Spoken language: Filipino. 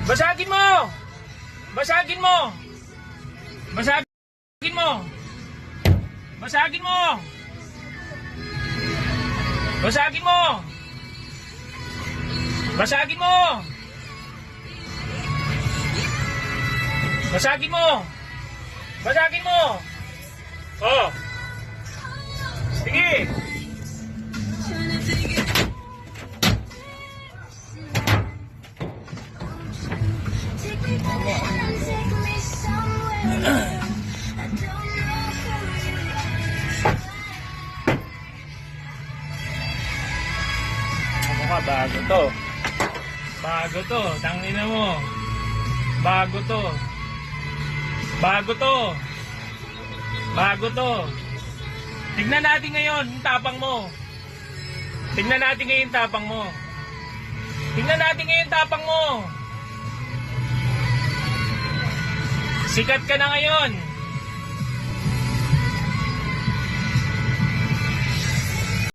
Basagin mo! Basagin mo! Basagin mo! Basagin mo! Basagin mo! Basagin mo! Basagin mo! Basagin mo! Oh! Sige! Ano ka, bago to. Bago to, tangina mo. Bago to. Bago to. Bago to. Tignan natin ngayon yung tapang mo. Tignan natin ngayon yung tapang mo. Tignan natin ngayon yung tapang mo. Sikat ka na ngayon.